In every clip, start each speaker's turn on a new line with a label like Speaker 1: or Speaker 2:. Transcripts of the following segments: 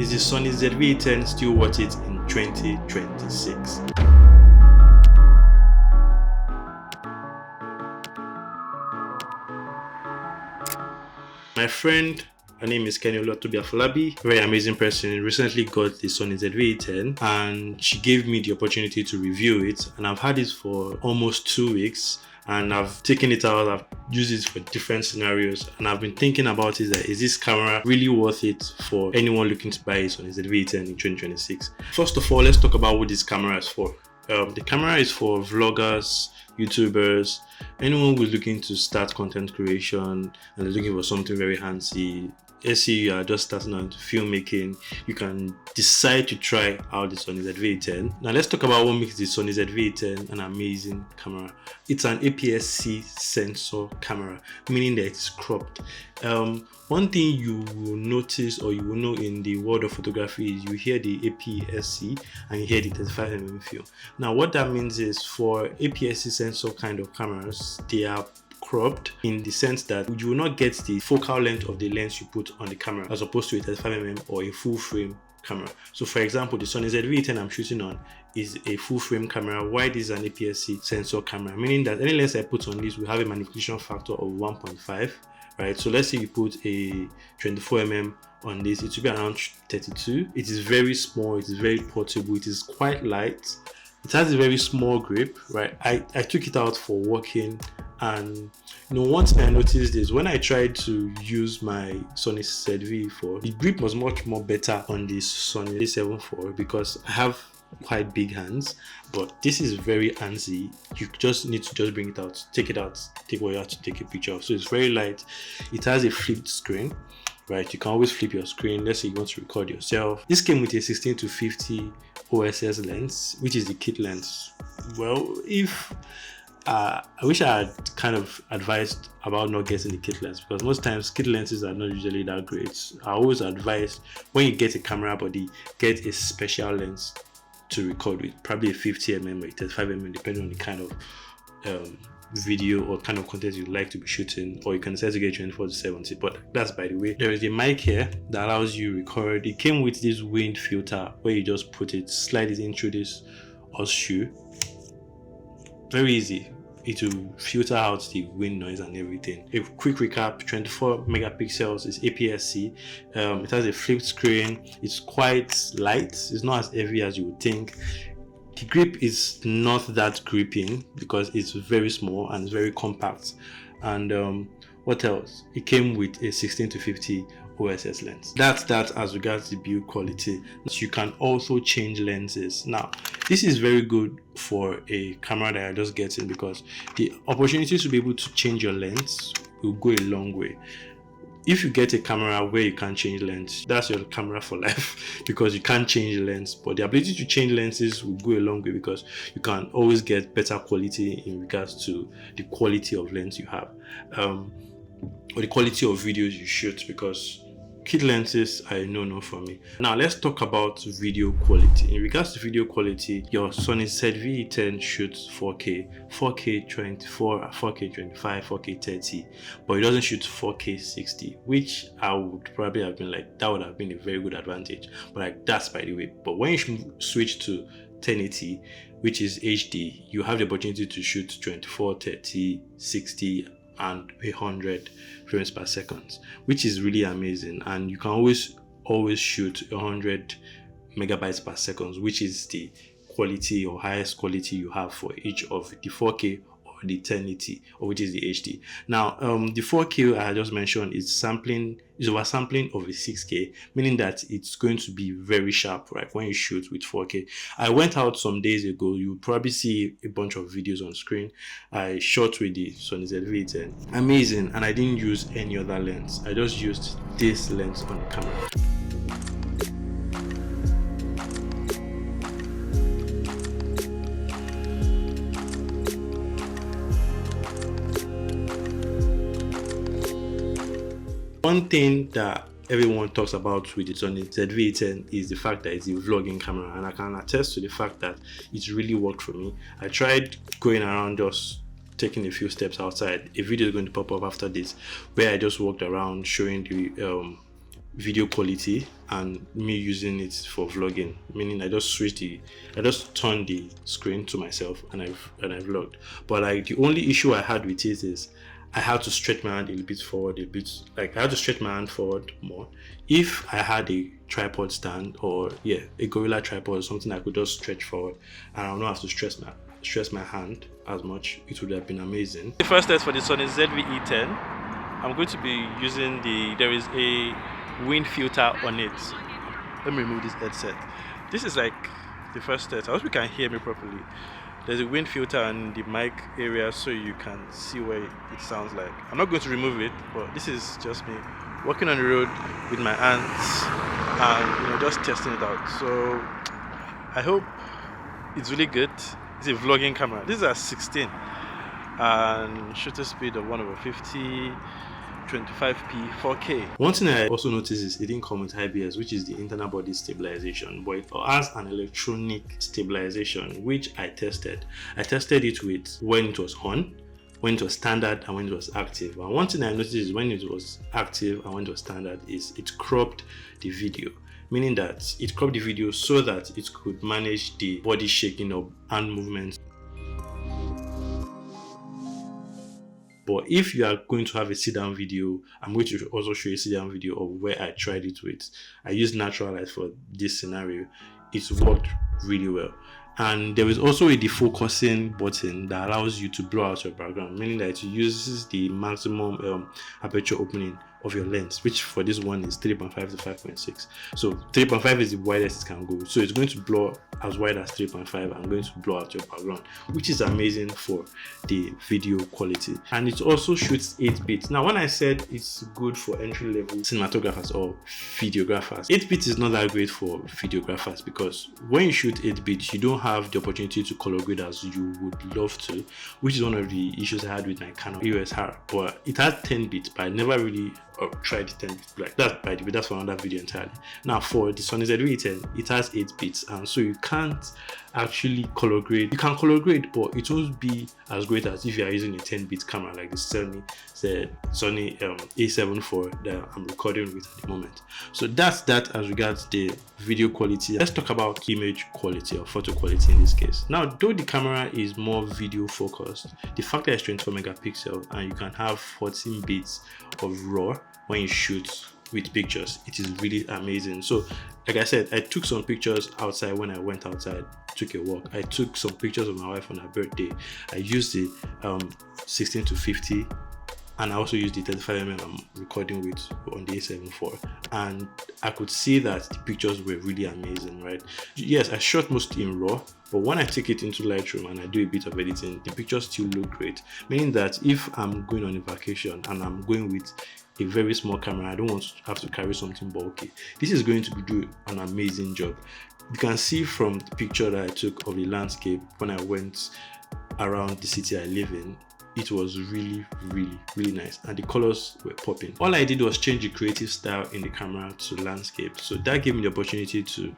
Speaker 1: Is the Sony ZV-E10 still worth it in 2026? My friend, her name is Kenny Afolabi, very amazing person, recently got the Sony ZV-E10 and she gave me the opportunity to review it, and I've had it for almost 2 weeks and I've taken it out, I've used it for different scenarios, and I've been thinking about it, that is this camera really worth it for anyone looking to buy a Sony ZV-E10 in 2026? First of all, let's talk about what this camera is for. The camera is for vloggers, YouTubers, anyone who's looking to start content creation and they're looking for something very handsy. Let's say you are just starting out filmmaking, you can decide to try out the Sony ZV-E10. Now let's talk about what makes the Sony ZV-E10 an amazing camera. It's an APS-C sensor camera, meaning that it's cropped. One thing you will notice or you will know in the world of photography is you hear the APS-C and you hear the 35mm film. Now what that means is for APS-C sensor kind of cameras, they are cropped in the sense that you will not get the focal length of the lens you put on the camera as opposed to a 35mm or a full frame camera. So for example, the Sony ZV-E10 I'm shooting on is a full frame camera, while this is an APS-C sensor camera, meaning that any lens I put on this will have a magnification factor of 1.5, right? So let's say you put a 24mm on this, it will be around 32. It is very small, it is very portable, it is quite light, it has a very small grip, right? I took it out for walking, and one thing I noticed is when I tried to use my Sony ZV-E4, the grip was much more better on this Sony A7 IV because I have quite big hands, but this is very handsy. You just need to bring it out, take it out, take what you have to take a picture of. So it's very light. It has a flipped screen, right? You can always flip your screen. Let's say you want to record yourself. This came with a 16-50 OSS lens, which is the kit lens. Well, I wish I had kind of advised about not getting the kit lens, because most times kit lenses are not usually that great. I always advise when you get a camera body, get a special lens to record with, probably a 50mm or a 35mm, depending on the kind of video or kind of content you'd like to be shooting, or you can decide to get 24-70. But that's by the way. There is a mic here that allows you to record. It came with this wind filter where you just put it, slide it in through this horseshoe. Very easy. It will filter out the wind noise and everything. A quick recap: 24 megapixels, is APS-C. It has a flipped screen. It's quite light. It's not as heavy as you would think. The grip is not that gripping because it's very small and it's very compact. And what else? It came with a 16-50 OSS lens. That's that as regards the build quality. You can also change lenses. Now this is very good for a camera that you're just getting, because the opportunity to be able to change your lens will go a long way. If you get a camera where you can't change lens, that's your camera for life, because you can't change the lens. But the ability to change lenses will go a long way, because you can always get better quality in regards to the quality of lens you have, or the quality of videos you shoot, because kit lenses are a no-no for me. Now let's talk about video quality. In regards to video quality, your Sony ZV-E10 shoots 4K, 4K 24, 4K 25, 4K 30, but it doesn't shoot 4K 60, which I would probably have been like, that would have been a very good advantage. But like, that's by the way. But when you switch to 1080, which is HD, you have the opportunity to shoot 24, 30, 60, and 100 frames per second, which is really amazing. And you can always shoot 100 megabytes per second, which is the quality or highest quality you have for each of the 4K or the 1080, or which is the HD. Now the 4K I just mentioned is oversampling of a 6K, meaning that it's going to be very sharp, right, when you shoot with 4K. I went out some days ago, you'll probably see a bunch of videos on screen. I shot with the Sony ZV-E10, amazing, and I didn't use any other lens. I just used this lens on the camera. One thing that everyone talks about with the Sony ZV-E10 is the fact that it's a vlogging camera, and I can attest to the fact that it's really worked for me. I tried going around just taking a few steps outside. A video is going to pop up after this where I just walked around showing the video quality and me using it for vlogging, meaning I just turned the screen to myself and I vlogged. But like the only issue I had with it is I had to stretch my hand a little bit forward, I had to stretch my hand forward more. If I had a tripod stand or a Gorilla tripod or something, I could just stretch forward and I don't have to stress my hand as much. It would have been amazing. The first test for the Sony ZV-E10, I'm going to be using there is a wind filter on it. Let me remove this headset. This is like the first test. I hope you can hear me properly. There's a wind filter on the mic area so you can see what it sounds like. I'm not going to remove it, but this is just me walking on the road with my hands and just testing it out. So I hope it's really good. It's a vlogging camera. This is a 16 and shutter speed of 1/50, 25p, 4K. One thing I also noticed is it didn't come with APS, which is the internal body stabilization, but it has an electronic stabilization, which I tested. I tested it with when it was on, when it was standard, and when it was active. And one thing I noticed is when it was active and when it was standard is it cropped the video, meaning that it cropped the video so that it could manage the body shaking or hand movements. But if you are going to have a sit-down video, I'm going to also show you a sit-down video of where I tried it with. I used natural light for this scenario. It worked really well. And there is also a defocusing button that allows you to blur out your background, meaning that it uses the maximum aperture opening of your lens, which for this one is 3.5 to 5.6. So 3.5 is the widest it can go. So it's going to blur as wide as 3.5 and going to blur out your background, which is amazing for the video quality. And it also shoots 8-bit. Now, when I said it's good for entry-level cinematographers or videographers, 8-bit is not that great for videographers because when you shoot 8-bit, you don't have the opportunity to color grade as you would love to, which is one of the issues I had with my Canon EOS R. But it has 10-bit, but I never really tried 10-bit. Like that, by the way, that's for another video entirely. Now, for the Sony ZV-E10, it has 8 bits, and so you can't actually color grade. You can color grade, but it won't be as great as if you are using a 10-bit camera like the Sony A7 IV that I'm recording with at the moment. So that's that as regards the video quality. Let's talk about image quality or photo quality in this case. Now, though the camera is more video focused, the fact that it's 24 megapixel and you can have 14 bits of RAW when you shoot with pictures, it is really amazing. So like I said, I took some pictures outside when I went outside, took a walk. I took some pictures of my wife on her birthday. I used the 16 to 50 and I also used the 35mm I'm recording with on the A7 IV, and I could see that the pictures were really amazing, right? Yes, I shot mostly in RAW, but when I take it into Lightroom and I do a bit of editing, the pictures still look great, meaning that if I'm going on a vacation and I'm going with a very small camera, I don't want to have to carry something bulky, this is going to do an amazing job. You can see from the picture that I took of the landscape when I went around the city I live in, it was really nice and the colors were popping. All I did was change the creative style in the camera to landscape, so that gave me the opportunity to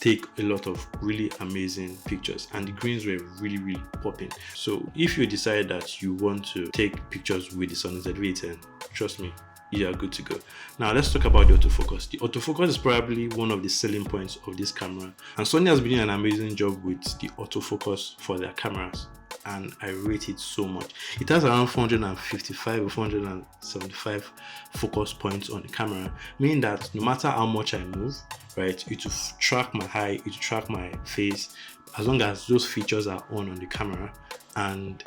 Speaker 1: take a lot of really amazing pictures, and the greens were really popping. So if you decide that you want to take pictures with the Sony ZV-E10, trust me, you are good to go. Now let's talk about the autofocus. The autofocus is probably one of the selling points of this camera, and Sony has been doing an amazing job with the autofocus for their cameras, and I rate it so much. It has around 455 or 475 focus points on the camera, meaning that no matter how much I move, right, it will track my eye, it will track my face, as long as those features are on the camera. And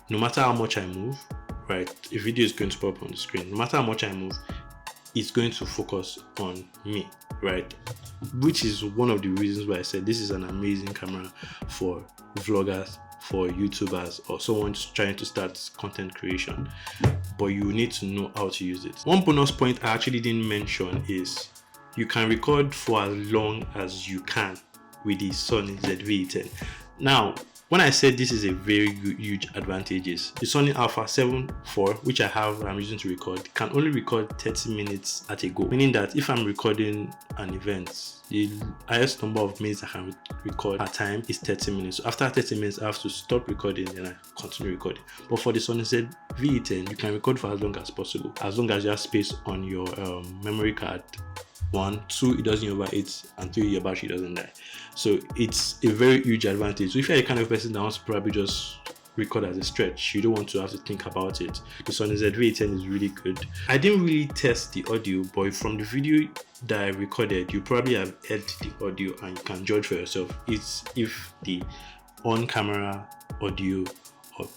Speaker 1: no matter how much I move, right, a video is going to pop on the screen. No matter how much I move, it's going to focus on me, right? Which is one of the reasons why I said this is an amazing camera for vloggers, for YouTubers, or someone trying to start content creation, but you need to know how to use it. One bonus point I actually didn't mention is you can record for as long as you can with the Sony ZV-E10. Now, When I said this is a very huge advantage, is the Sony Alpha 7 IV, which I'm using to record, can only record 30 minutes at a go, meaning that if I'm recording an event, the highest number of minutes I can record at a time is 30 minutes. So after 30 minutes, I have to stop recording and I continue recording. But for the Sony ZV-E10, you can record for as long as possible, as long as you have space on your memory card. 1, 2, it doesn't overheat, and 3, your battery doesn't die. So it's a very huge advantage. So if you're the kind of person that wants to probably just record as a stretch, you don't want to have to think about it, the Sony ZV-E10 is really good. I didn't really test the audio, but from the video that I recorded, you probably have heard the audio and you can judge for yourself if the on-camera audio or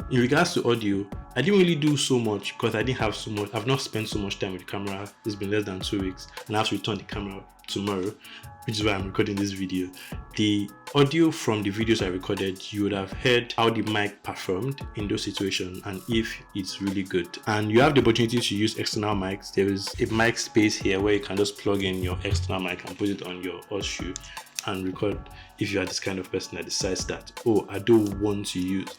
Speaker 1: in regards to audio, I didn't really do so much because I didn't have so much. I've not spent so much time with the camera. It's been less than 2 weeks, and I have to return the camera tomorrow, which is why I'm recording this video. The audio from the videos I recorded, you would have heard how the mic performed in those situations and if it's really good. And you have the opportunity to use external mics. There is a mic space here where you can just plug in your external mic and put it on your horseshoe and record if you are this kind of person that decides that, oh, I don't want to use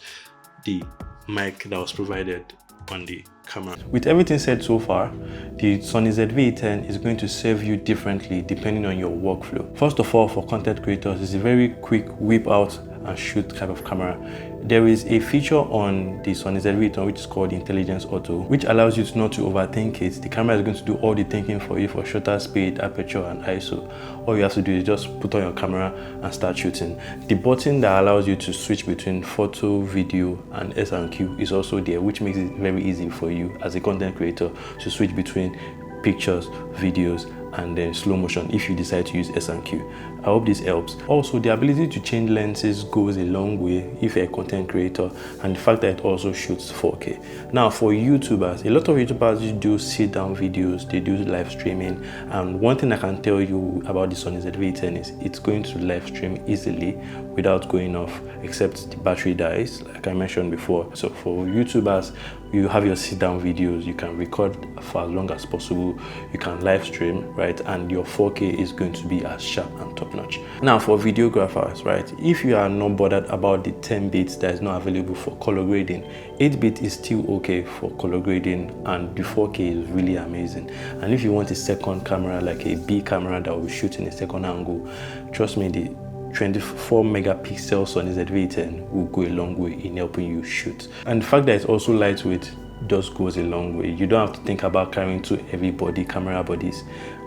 Speaker 1: the mic that was provided on the camera. With everything said so far, the Sony ZV-E10 is going to serve you differently depending on your workflow. First of all, for content creators, it's a very quick whip out and shoot type of camera. There is a feature on the Sony ZV-E10 which is called Intelligence Auto, which allows you to not to overthink it. The camera is going to do all the thinking for you for shutter speed, aperture and ISO. All you have to do is just put on your camera and start shooting. The button that allows you to switch between photo, video and S&Q is also there, which makes it very easy for you as a content creator to switch between pictures, videos and then slow motion if you decide to use S&Q. I hope this helps. Also, the ability to change lenses goes a long way if you're a content creator, and the fact that it also shoots 4K. Now, for YouTubers, a lot of YouTubers do sit down videos, they do live streaming, and one thing I can tell you about the Sony ZV-E10 is it's going to live stream easily without going off, except the battery dies, like I mentioned before. So for YouTubers, you have your sit down videos, you can record for as long as possible, you can live stream, right? And your 4K is going to be as sharp and top notch. Now for videographers, right? If you are not bothered about the 10 bits that is not available for color grading, 8-bit is still okay for color grading, and the 4K is really amazing. And if you want a second camera, like a B camera that will shoot in a second angle, trust me, the 24 megapixel Sony ZV-E10 will go a long way in helping you shoot. And the fact that it's also lightweight just goes a long way. You don't have to think about carrying two heavy camera bodies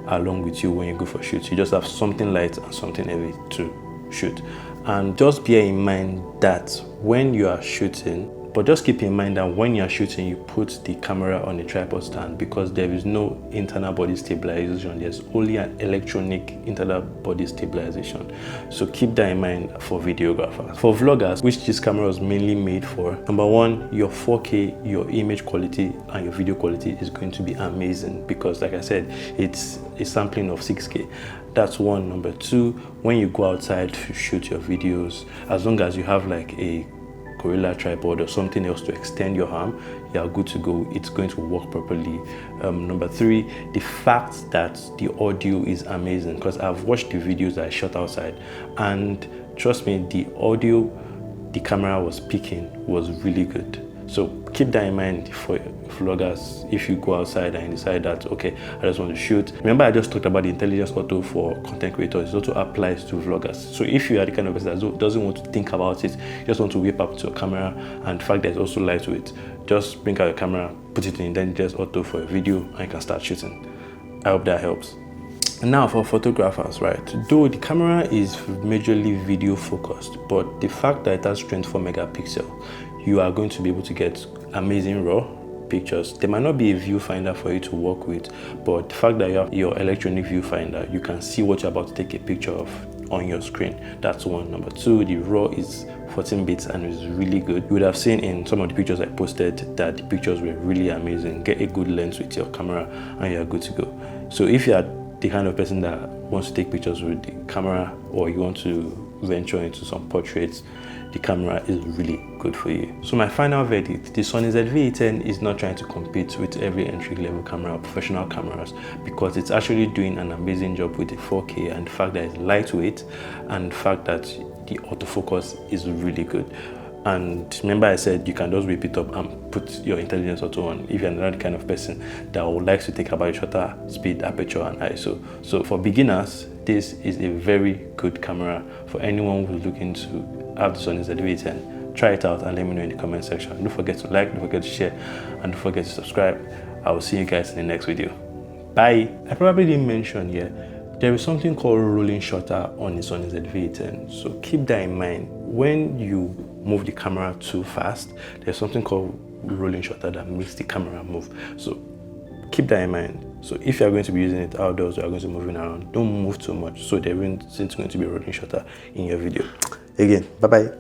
Speaker 1: along with you when you go for shoots. You just have something light and something heavy to shoot. And just bear in mind that when you are shooting, but just keep in mind that when you're shooting, you put the camera on a tripod stand, because there is no internal body stabilization. There's only an electronic internal body stabilization. So keep that in mind for videographers. For vloggers, which this camera was mainly made for, number one, your 4K, your image quality and your video quality is going to be amazing, because like I said, it's a sampling of 6K. That's one. Number two, when you go outside to shoot your videos, as long as you have like a Gorilla tripod or something else to extend your arm, you are good to go. It's going to work properly. Number three, the fact that the audio is amazing, because I've watched the videos that I shot outside, and trust me, the audio the camera was picking was really good. So keep that in mind for vloggers. If you go outside and decide that, okay, I just want to shoot. Remember, I just talked about the Intelligence Auto for content creators. It also applies to vloggers. So if you are the kind of person that doesn't want to think about it, you just want to whip up to your camera, and the fact that it's also lightweight, just bring out your camera, put it in Intelligence Auto for a video, and you can start shooting. I hope that helps. And now for photographers, right? Though the camera is majorly video focused, but the fact that it has 24 megapixel, you are going to be able to get amazing raw pictures. There might not be a viewfinder for you to work with, but the fact that you have your electronic viewfinder, you can see what you're about to take a picture of on your screen. That's one. Number two, the raw is 14 bits and is really good. You would have seen in some of the pictures I posted that the pictures were really amazing. Get a good lens with your camera and you're good to go. So if you are the kind of person that wants to take pictures with the camera, or you want to venture into some portraits, the camera is really good for you. So my final verdict, the Sony ZV-E10 is not trying to compete with every entry-level camera or professional cameras, because it's actually doing an amazing job with the 4K, and the fact that it's lightweight, and the fact that the autofocus is really good. And remember I said you can just whip it up and put your intelligence auto on if you're not the kind of person that would like to take about a shutter speed, aperture and ISO. So for beginners, this is a very good camera. For anyone who's looking to have the Sony ZV-E10, try it out and let me know in the comment section. Don't forget to like, don't forget to share, and don't forget to subscribe. I will see you guys in the next video. Bye. I probably didn't mention here, there is something called rolling shutter on the Sony ZV-E10. So keep that in mind. When you move the camera too fast, there's something called rolling shutter that makes the camera move. So keep that in mind. So if you're going to be using it outdoors, you're going to be moving around, don't move too much so there isn't going to be a rolling shutter in your video. Again, bye bye.